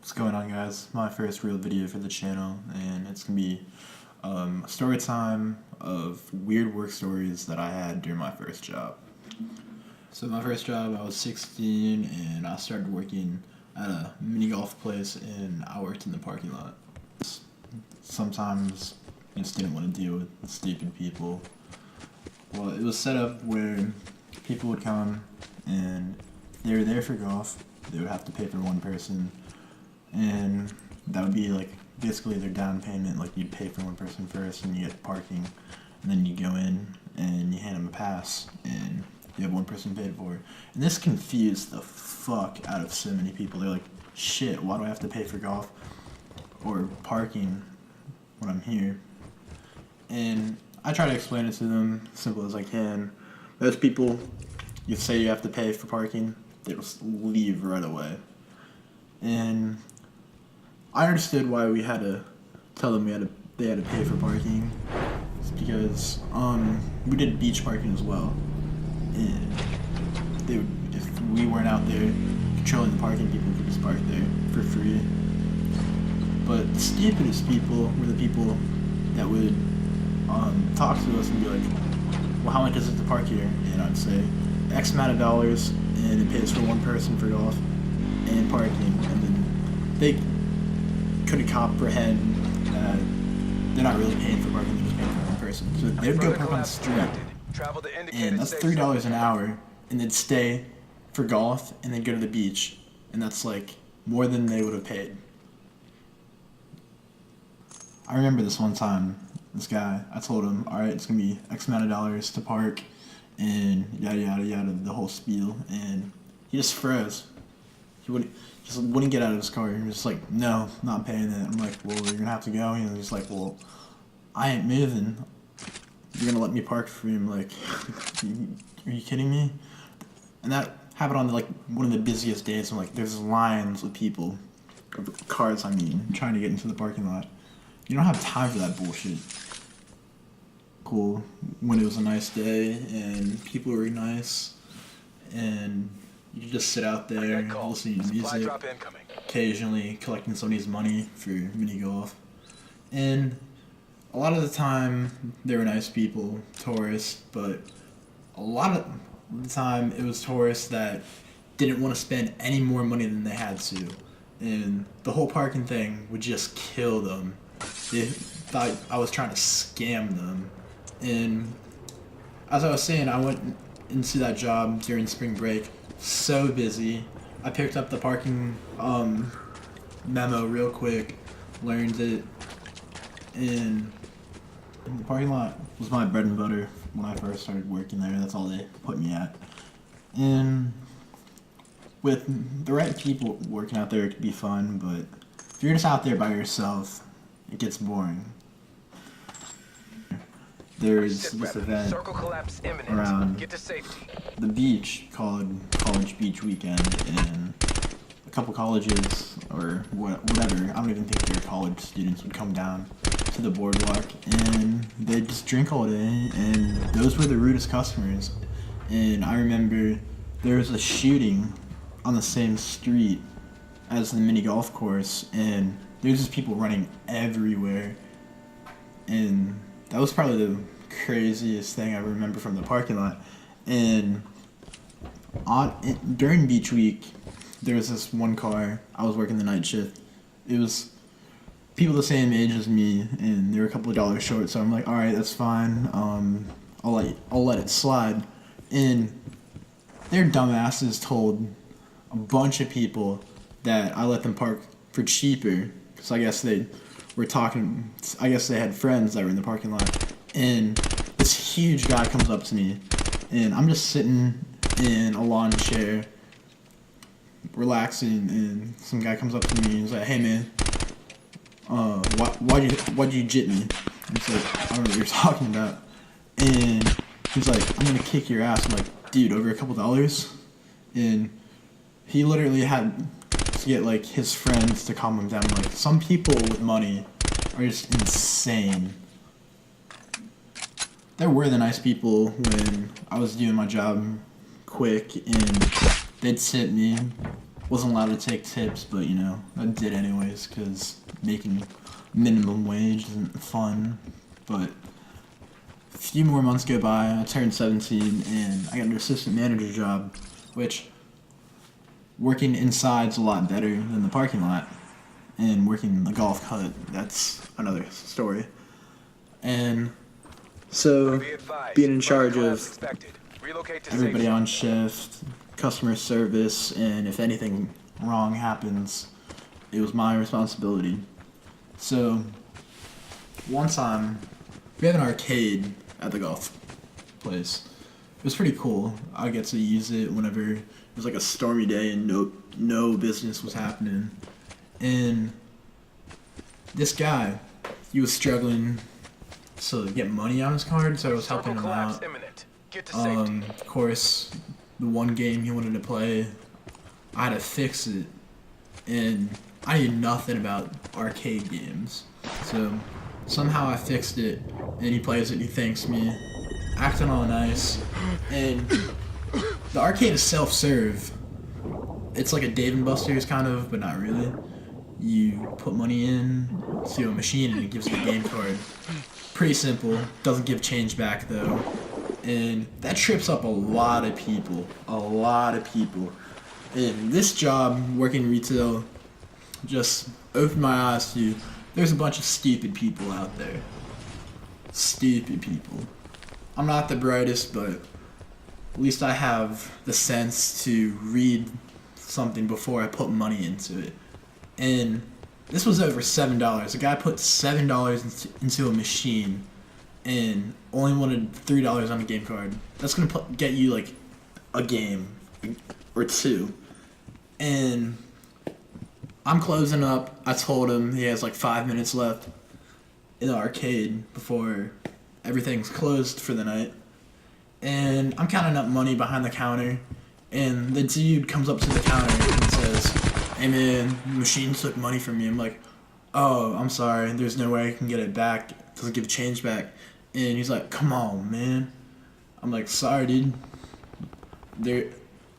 What's going on, guys? My first real video for the channel, and it's gonna be a story time of weird work stories that I had during my first job. So my first job, I was 16 and I started working at a mini golf place, and I worked in the parking lot. Sometimes I just didn't want to deal with stupid people. Well, it was set up where people would come and if they were there for golf, they would have to pay for one person. And that would be like basically their down payment. Like, you'd pay for one person first and you get parking, and then you go in and you hand them a pass and you have one person paid for. And this confused the fuck out of so many people. They're like, shit, why do I have to pay for golf or parking when I'm here? And I try to explain it to them as simple as I can. Most people, you say you have to pay for parking, they just leave right away. And I understood why we had to tell them they had to pay for parking. It's because we did beach parking as well, and if we weren't out there controlling the parking, people could just park there for free. But the stupidest people were the people that would talk to us and be like, well, how much is it to park here? And I'd say X amount of dollars, and it pays for one person for golf and parking. And then they couldn't comprehend that they're not really paying for parking, they're just paying for one person. So they'd go park on the street, and that's $3 an hour, and they'd stay for golf, and they'd go to the beach, and that's like more than they would have paid. I remember this one time, this guy, I told him, alright, it's gonna be X amount of dollars to park, and yada yada yada, the whole spiel, and he just froze. He wouldn't get out of his car. He was just like, no, not paying it. I'm like, well, you're gonna have to go. And he's like, well, I ain't moving. You're gonna let me park for you? I'm like, are you kidding me? And that happened on like one of the busiest days. I'm like, there's lines of people, of cars, I mean, trying to get into the parking lot. You don't have time for that bullshit. Cool. When it was a nice day and people were nice, and you could just sit out there listening to music, occasionally collecting somebody's money for mini golf. And a lot of the time, they were nice people, tourists, but a lot of the time, it was tourists that didn't want to spend any more money than they had to. And the whole parking thing would just kill them. They thought I was trying to scam them. And as I was saying, I went into that job during spring break, so busy. I picked up the parking memo real quick, learned it, and the parking lot was my bread and butter when I first started working there. That's all they put me at. And with the right people working out there, it could be fun, but if you're just out there by yourself, it gets boring. There's this event around the beach called College Beach Weekend, and a couple colleges, or whatever, I don't even think they're college students, would come down to the boardwalk, and they'd just drink all day, and those were the rudest customers. And I remember there was a shooting on the same street as the mini golf course, and there's just people running everywhere, and that was probably the craziest thing I remember from the parking lot. And during beach week, there was this one car. I was working the night shift. It was people the same age as me, and they were a couple of dollars short. So I'm like, all right, that's fine. I'll let it slide. And their dumbasses told a bunch of people that I let them park for cheaper, because I guess they were talking. I guess they had friends that were in the parking lot. And this huge guy comes up to me, and I'm just sitting in a lawn chair, relaxing, and some guy comes up to me and he's like, hey man, why'd you jit me? And it's like, I don't know what you're talking about. And he's like, I'm gonna kick your ass. I'm like, dude, over a couple dollars? And he literally had to get like his friends to calm him down. Like, some people with money are just insane. There were the nice people when I was doing my job quick, and they'd tip me, Wasn't allowed to take tips, but you know, I did anyways because making minimum wage isn't fun. But a few more months go by, I turned 17 and I got an assistant manager job, which working inside's a lot better than the parking lot. And working in the golf cart, that's another story. And so, being in charge of everybody on shift, customer service, and if anything wrong happens, it was my responsibility. So, one time, we have an arcade at the golf place. It was pretty cool. I get to use it whenever it was like a stormy day and no business was happening. And this guy, he was struggling to get money on his card, so I was helping him out. Of course, the one game he wanted to play, I had to fix it, and I knew nothing about arcade games. So somehow I fixed it, and he plays it, he thanks me, acting all nice, and the arcade is self-serve. It's like a Dave & Buster's kind of, but not really. You put money in to a machine and it gives you a game card. Pretty simple. Doesn't give change back though. And that trips up a lot of people. A lot of people. And this job, working retail, just opened my eyes to there's a bunch of stupid people out there. Stupid people. I'm not the brightest, but at least I have the sense to read something before I put money into it. And this was over $7. A guy put $7 into a machine and only wanted $3 on a game card. That's gonna get you like a game or two. And I'm closing up. I told him he has like 5 minutes left in the arcade before everything's closed for the night. And I'm counting up money behind the counter. And the dude comes up to the counter and says, "Hey man, the machine took money from me." I'm like, "Oh, I'm sorry, there's no way I can get it back. It doesn't give change back." And he's like, "Come on, man." I'm like, "Sorry, dude. There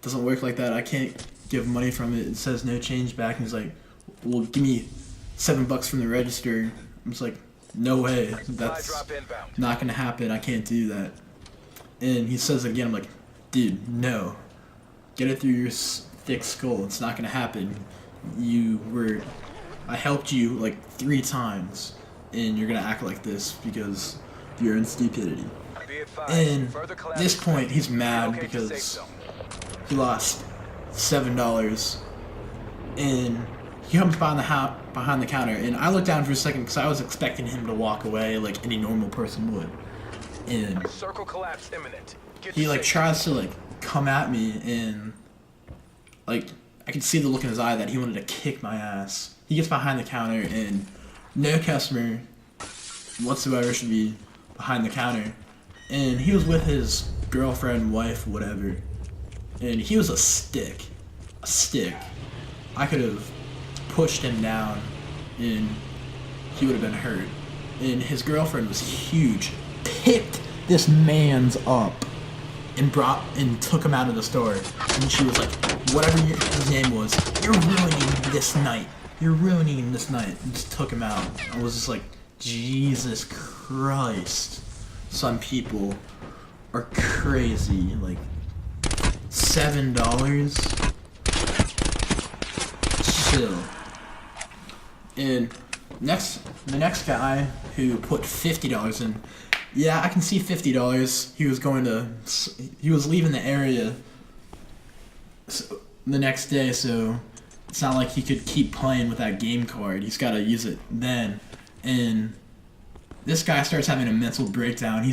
doesn't work like that. I can't give money from it. It says no change back." And he's like, "Well, give me $7 from the register." I'm just like, "No way. That's not gonna happen. I can't do that." And he says it again. I'm like, "Dude, no. Get it through your thick skull. It's not gonna happen. I helped you like 3 times, and you're gonna act like this because you're in stupidity." And at this point, he's mad because he lost $7, and he comes behind the counter, and I looked down for a second because I was expecting him to walk away like any normal person would, and he like tries to like come at me, and like I could see the look in his eye that he wanted to kick my ass. He gets behind the counter, and no customer whatsoever should be behind the counter. And he was with his girlfriend, wife, whatever. And he was a stick. A stick. I could have pushed him down, and he would have been hurt. And his girlfriend was huge. Picked this man's up and took him out of the store. And she was like, whatever his name was, "You're ruining this night. You're ruining this night." And just took him out. I was just like, Jesus Christ. Some people are crazy. Like, $7? Chill. And the next guy who put $50 in, yeah, I can see $50. He was leaving the area the next day, so it's not like he could keep playing with that game card. He's got to use it then. And this guy starts having a mental breakdown.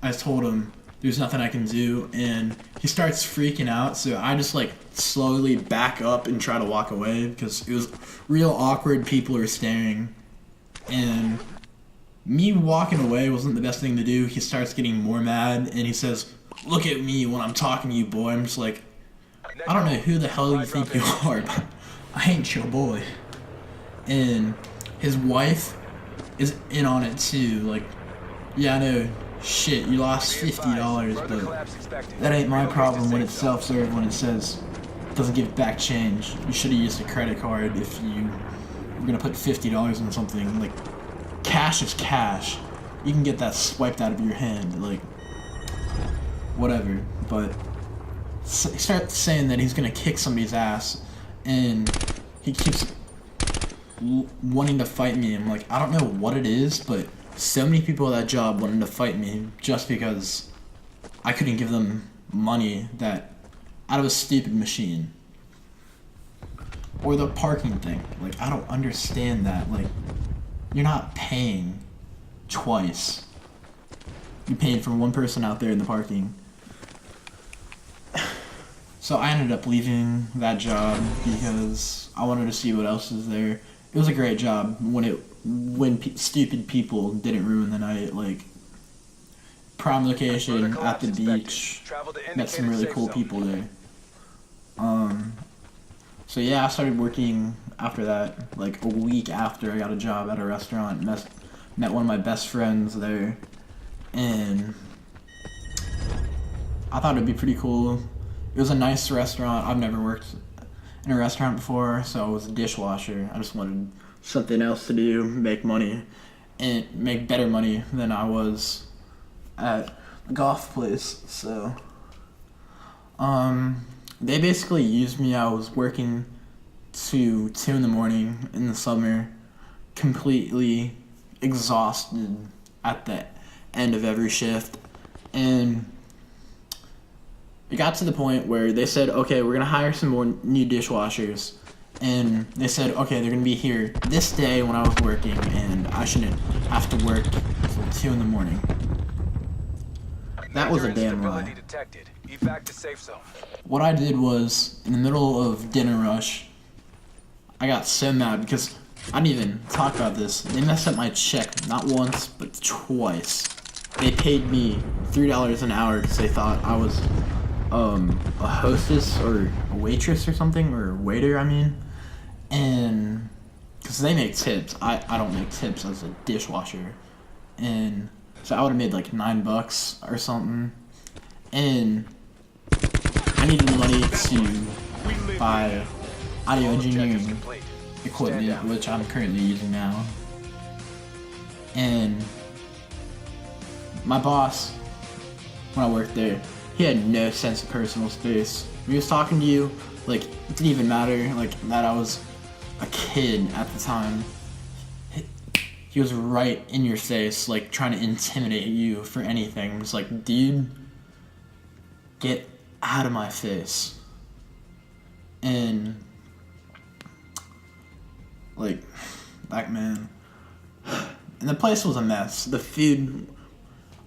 I told him there's nothing I can do, and he starts freaking out. So I just like slowly back up and try to walk away because it was real awkward. People are staring, and me walking away wasn't the best thing to do. He starts getting more mad, and he says, "Look at me when I'm talking to you, boy." I'm just like, I don't know who the hell you think you are, but I ain't your boy. And his wife is in on it too. Like, yeah, I know, shit, you lost $50, but that ain't my problem when it's self-serve, when it says doesn't give back change. You should have used a credit card if you were gonna put $50 on something. Like, cash is cash. You can get that swiped out of your hand, like, whatever. But he starts saying that he's gonna kick somebody's ass, and he keeps wanting to fight me. I'm like, I don't know what it is, but so many people at that job wanted to fight me just because I couldn't give them money that out of a stupid machine. Or the parking thing. Like, I don't understand that. Like, you're not paying twice. You're paying for one person out there in the parking. So I ended up leaving that job because I wanted to see what else is there. It was a great job when stupid people didn't ruin the night. Like, prime location at the beach. Met some really cool people there. So yeah, I started working after that. Like a week after I got a job at a restaurant. Met one of my best friends there, and I thought it'd be pretty cool. It was a nice restaurant. I've never worked in a restaurant before, so I was a dishwasher. I just wanted something else to do, make money, and make better money than I was at the golf place. So, they basically used me. I was working to 2 in the morning in the summer, completely exhausted at the end of every shift, and it got to the point where they said, okay, we're gonna hire some more new dishwashers, and they said, okay, they're gonna be here this day when I was working, and I shouldn't have to work until 2 in the morning. That was a damn lie. What I did was, in the middle of dinner rush, I got so mad because I didn't even talk about this. They messed up my check not once, but twice. They paid me $3 an hour because they thought I was a hostess or a waitress or something, or a waiter, I mean. And because they make tips, I don't make tips as a dishwasher. And so I would have made like $9 or something. And I needed money to buy audio engineering equipment, which I'm currently using now. And my boss, when I worked there, he had no sense of personal space. When he was talking to you, like, it didn't even matter, like, that I was a kid at the time. He was right in your face, like, trying to intimidate you for anything. I'm just like, dude, get out of my face. And, like, back man. And the place was a mess. The food,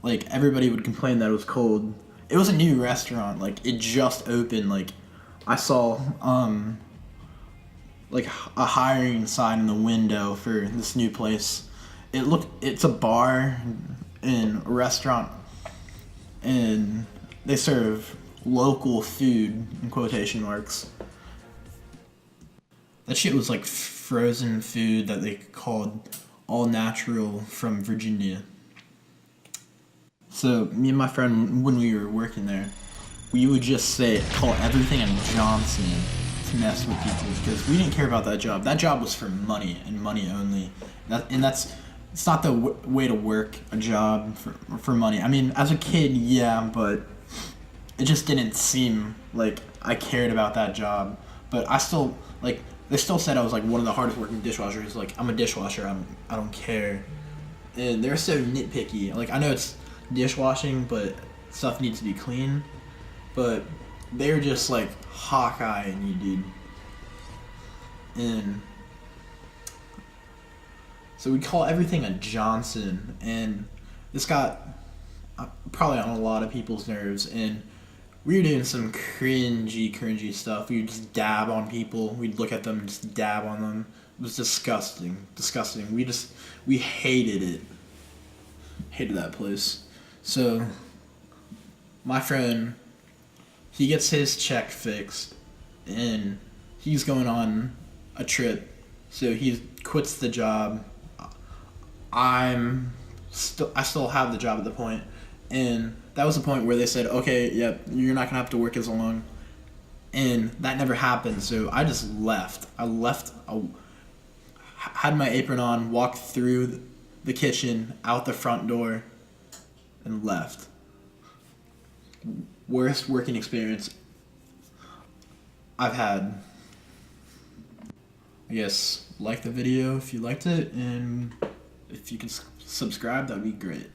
like, everybody would complain that it was cold. It was a new restaurant, like, it just opened. Like, I saw, like, a hiring sign in the window for this new place. It's a bar and a restaurant, and they serve local food, in quotation marks. That shit was like frozen food that they called all natural from Virginia. So me and my friend, when we were working there, we would just call everything a Johnson to mess with people, because we didn't care about that job. That job was for money and money only. It's not the way to work a job for money. I mean, as a kid, yeah, but it just didn't seem like I cared about that job. But I still, like, they still said I was like one of the hardest working dishwashers. Like, I'm a dishwasher. I don't care. And they're so nitpicky. Like, I know it's dishwashing, but stuff needs to be clean. But they're just like Hawkeye-ing you, dude. And so we call everything a Johnson, and this got probably on a lot of people's nerves. And we were doing some cringy stuff. We would just dab on people. We'd look at them and just dab on them. It was disgusting. We hated it. Hated that place. So my friend, he gets his check fixed, and he's going on a trip. So he quits the job. I still have the job at the point, and that was the point where they said, okay, yep, you're not gonna have to work as long. And that never happened, so I just left. I had my apron on, walked through the kitchen, out the front door, and left. Worst working experience I've had. I guess like the video if you liked it, and if you can subscribe, that would be great.